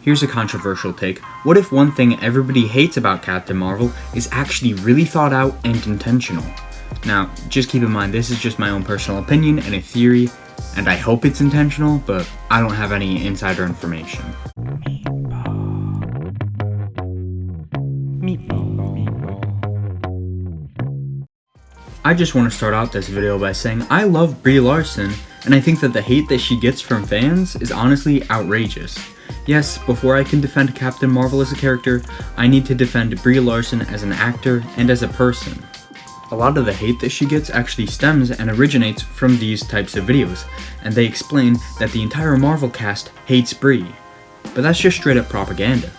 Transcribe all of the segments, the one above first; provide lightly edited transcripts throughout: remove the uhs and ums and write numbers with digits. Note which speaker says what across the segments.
Speaker 1: Here's a controversial take. What if one thing everybody hates about Captain Marvel is actually really thought out and intentional? Now, just keep in mind, this is just my own personal opinion and a theory, and I hope it's intentional, but I don't have any insider information. I just want to start out this video by saying I love Brie Larson, and I think that the hate that she gets from fans is honestly outrageous. Yes, before I can defend Captain Marvel as a character, I need to defend Brie Larson as an actor and as a person. A lot of the hate that she gets actually stems and originates from these types of videos, and they explain that the entire Marvel cast hates Brie. But that's just straight up propaganda.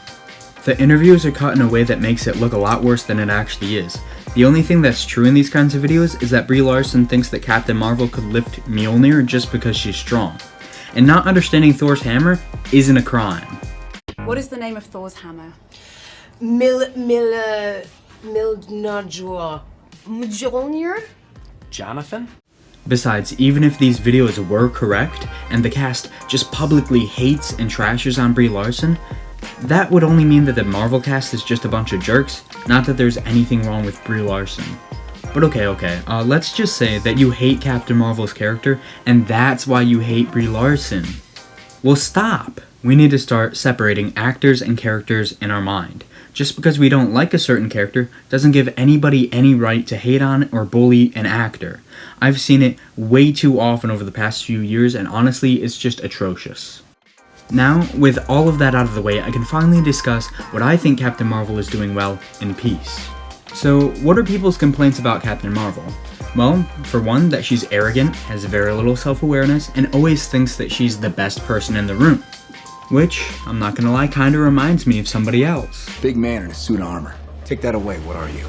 Speaker 1: The interviews are cut in a way that makes it look a lot worse than it actually is. The only thing that's true in these kinds of videos is that Brie Larson thinks that Captain Marvel could lift Mjolnir just because she's strong. And not understanding Thor's hammer isn't a crime.
Speaker 2: What is the name of Thor's hammer?
Speaker 3: Mjolnir?
Speaker 4: Jonathan?
Speaker 1: Besides, even if these videos were correct, and the cast just publicly hates and trashes on Brie Larson, that would only mean that the Marvel cast is just a bunch of jerks, not that there's anything wrong with Brie Larson. But okay, let's just say that you hate Captain Marvel's character, and that's why you hate Brie Larson. Well, stop! We need to start separating actors and characters in our mind. Just because we don't like a certain character doesn't give anybody any right to hate on or bully an actor. I've seen it way too often over the past few years, and honestly, it's just atrocious. Now, with all of that out of the way, I can finally discuss what I think Captain Marvel is doing well in peace. So, what are people's complaints about Captain Marvel? Well, for one, that she's arrogant, has very little self-awareness, and always thinks that she's the best person in the room. Which, I'm not gonna lie, kinda reminds me of somebody else.
Speaker 5: Big man in a suit of armor. Take that away, what are you?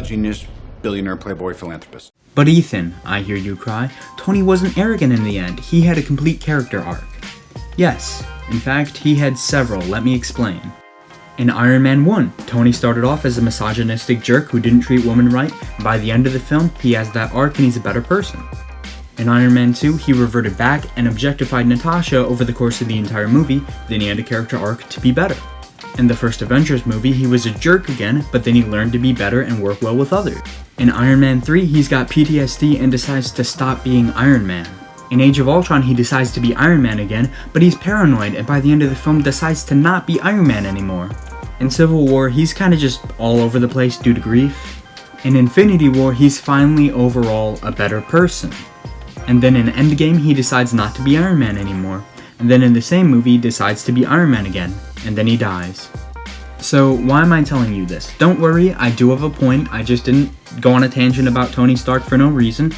Speaker 6: Genius, billionaire, playboy, philanthropist.
Speaker 1: But Ethan, I hear you cry, Tony wasn't arrogant in the end, he had a complete character arc. Yes, in fact, he had several, let me explain. In Iron Man 1, Tony started off as a misogynistic jerk who didn't treat women right, and by the end of the film, he has that arc and he's a better person. In Iron Man 2, he reverted back and objectified Natasha over the course of the entire movie, then he had a character arc to be better. In the first Avengers movie, he was a jerk again, but then he learned to be better and work well with others. In Iron Man 3, he's got PTSD and decides to stop being Iron Man. In Age of Ultron, he decides to be Iron Man again, but he's paranoid and by the end of the film decides to not be Iron Man anymore. In Civil War, he's kinda just all over the place due to grief. In Infinity War, he's finally overall a better person. And then in Endgame, he decides not to be Iron Man anymore. And then in the same movie, he decides to be Iron Man again. And then he dies. So why am I telling you this? Don't worry, I do have a point, I just didn't go on a tangent about Tony Stark for no reason.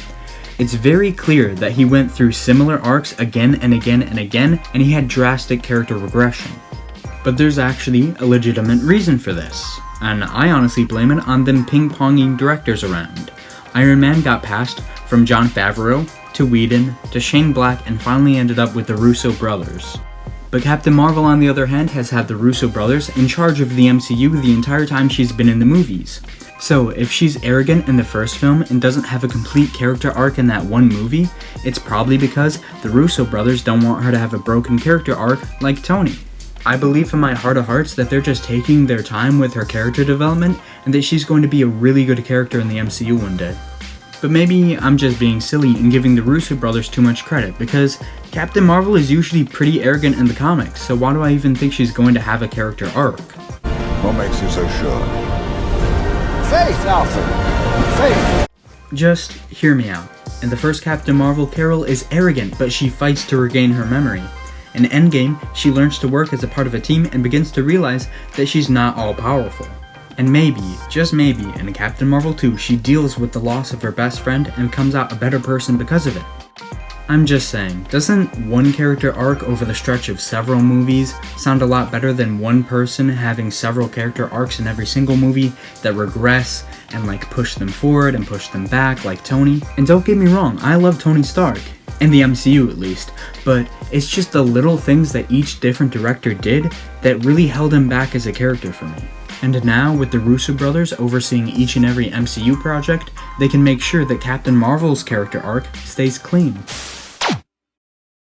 Speaker 1: It's very clear that he went through similar arcs again and again and again, and he had drastic character regression. But there's actually a legitimate reason for this, and I honestly blame it on them ping-ponging directors around. Iron Man got passed from Jon Favreau, to Whedon, to Shane Black, and finally ended up with the Russo brothers. But Captain Marvel, on the other hand, has had the Russo brothers in charge of the MCU the entire time she's been in the movies. So, if she's arrogant in the first film and doesn't have a complete character arc in that one movie, it's probably because the Russo brothers don't want her to have a broken character arc like Tony. I believe in my heart of hearts that they're just taking their time with her character development and that she's going to be a really good character in the MCU one day. But maybe I'm just being silly and giving the Russo brothers too much credit, because Captain Marvel is usually pretty arrogant in the comics, so why do I even think she's going to have a character arc?
Speaker 7: What makes you so sure?
Speaker 5: Faith, Alfred! Faith!
Speaker 1: Just hear me out. In the first Captain Marvel, Carol is arrogant, but she fights to regain her memory. In Endgame, she learns to work as a part of a team and begins to realize that she's not all-powerful. And maybe, just maybe, in Captain Marvel 2, she deals with the loss of her best friend and comes out a better person because of it. I'm just saying, doesn't one character arc over the stretch of several movies sound a lot better than one person having several character arcs in every single movie that regress and push them forward and push them back like Tony? And don't get me wrong, I love Tony Stark, in the MCU at least, but it's just the little things that each different director did that really held him back as a character for me. And now, with the Russo brothers overseeing each and every MCU project, they can make sure that Captain Marvel's character arc stays clean.